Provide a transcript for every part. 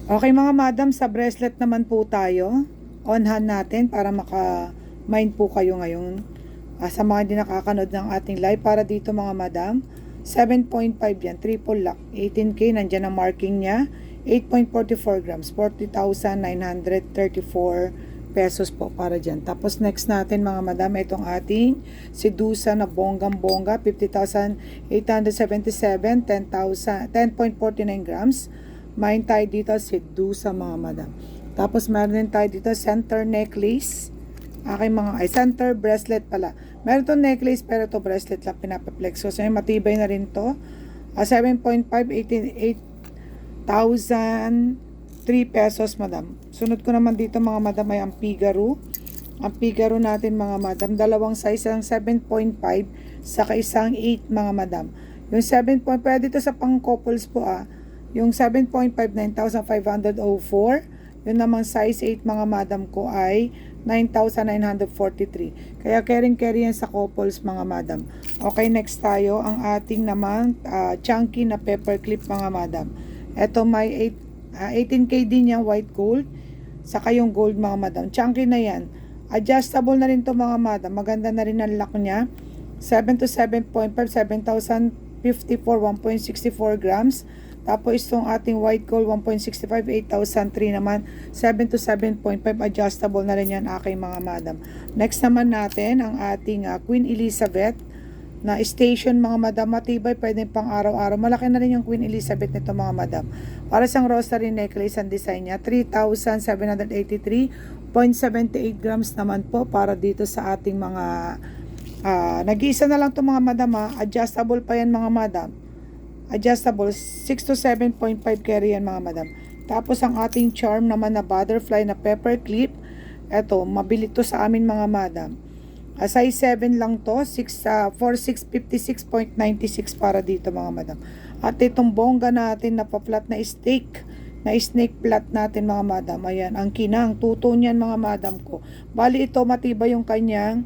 Okay mga madam, sa bracelet naman po tayo. On hand natin para maka-mind po kayo ngayon. Sa mga hindi nakakanood ng ating live, para dito mga madam, 7.5 yan, triple lock, 18K, nandyan ang marking niya, 8.44 grams, 40,934 pesos po para dyan. Tapos next natin mga madam, itong ating Sedusa na bonggang-bongga, 50,877, 10.49 grams. Main tayo dito Sedusa mga madam. Tapos meron din tayo dito center necklace. Center bracelet pala. Meron to necklace pero to bracelet lang pinapaplex ko. So matibay na rin to. 7.5, 8,003 pesos madam. Sunod ko naman dito mga madam ay ang Figaro. Ang Figaro natin mga madam, dalawang size ng 7.5 saka isang 8 mga madam. Yung 7. Pwede to sa pang couples po Yung 7.5, 9,504. Yung namang size 8 mga madam ko ay 9,943. Kaya carry yan sa couples mga madam. Okay, next tayo. Ang ating naman chunky na paper clip mga madam. Ito may 18K din yan, white gold. Saka yung gold mga madam. Chunky na yan. Adjustable na rin to mga madam. Maganda na rin ang lock niya. 7 to 7.5, 7,054, 1.64 grams. Tapos itong ating white gold 1.65, 8,003 naman, 7 to 7.5, adjustable na rin yan aking mga madam. Next naman natin ang ating Queen Elizabeth na station mga madam, matibay, pwede pang araw-araw. Malaki na rin yung Queen Elizabeth nito mga madam. Para sang rosary necklace ang design niya, 3,783.78 grams naman po para dito sa ating mga nag-iisa na lang to mga madam adjustable pa yan mga madam. Adjustable, 6 to 7.5 carry yan mga madam. Tapos ang ating charm naman na butterfly na pepper clip. Eto, mabili to sa amin mga madam. Size 7 lang to, 4656.96 para dito mga madam. At itong bongga natin na pa-flat na snake flat natin mga madam. Ayan, ang kinang, tuto niyan mga madam ko. Bali ito, matibay yung kanyang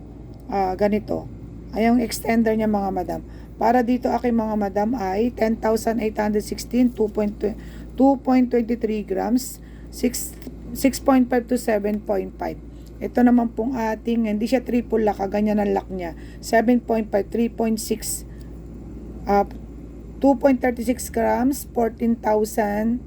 ganito. Ayong extender niya mga madam. Para dito aking mga madam ay 10,816, 2.23 grams, 6.5 to 7.5. Ito naman pong ating, hindi siya triple lock, ganyan ang lock niya. 7.5, 3.6, 2.36 grams, 11,466,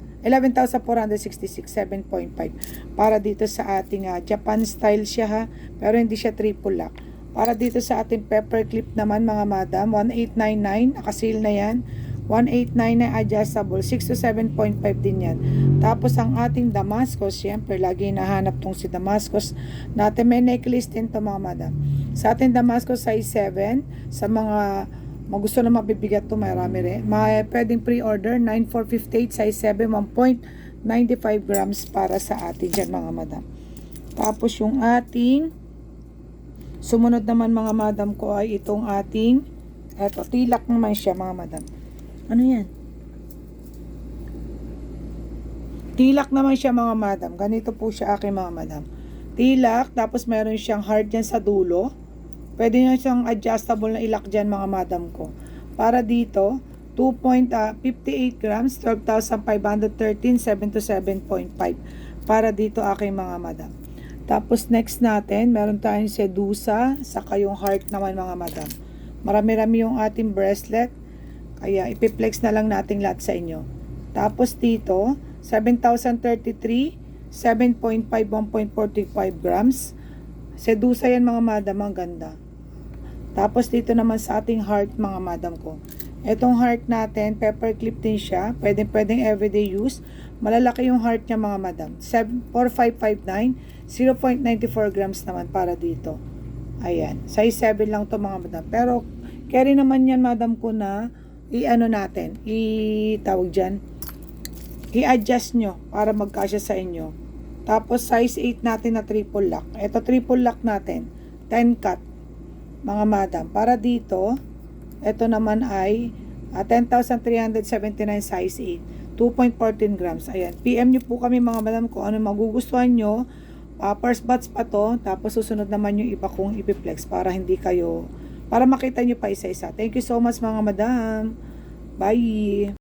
7.5. Para dito sa ating Japan style siya pero hindi siya triple lock. Para dito sa ating pepper clip naman mga madam, 1899, nakasil na yan. 1899 adjustable, 6 to 7.5 din yan. Tapos ang ating Damascus, syempre lagi nahanap tong si Damascus natin. May necklace din to mga madam. Sa ating Damascus size 7, sa mga gusto na mabibigat to, marami rin. Pwedeng pre-order, 9458 size 7, 1.95 grams para sa atin dyan mga madam. Tapos yung ating sumunod naman mga madam ko ay itong ating, eto, tilak naman siya mga madam. Ano yan? Tilak naman siya mga madam. Ganito po siya aking mga madam. Tilak, tapos meron siyang heart dyan sa dulo. Pwede nyo siyang adjustable na ilak dyan mga madam ko. Para dito, 2.58 grams, 12,513, 7 to 7.5. Para dito aking mga madam. Tapos next natin, meron tayong Sedusa, saka yung heart naman mga madam. Marami-rami yung ating bracelet, kaya ipiplex na lang natin lahat sa inyo. Tapos dito, 7,033, 7.5, 1.45 grams. Sedusa yan mga madam, ang ganda. Tapos dito naman sa ating heart mga madam ko. Etong heart natin, pepper clip din siya. Pwedeng everyday use. Malalaki yung heart niya mga madam. 4559, 0.94 grams naman para dito. Ayan. Size 7 lang to mga madam. Pero carry naman yan madam ko na tawag dyan. I-adjust nyo para magkasya sa inyo. Tapos size 8 natin na triple lock. Ito triple lock natin. 10 cut. Mga madam. Para dito, ito naman ay 10,379 size 8. 2.14 grams. Ayan. PM nyo po kami mga madam kung ano magugustuhan nyo. First batch pa to. Tapos susunod naman yung iba kong ipiplex para makita nyo pa isa-isa. Thank you so much mga madam. Bye!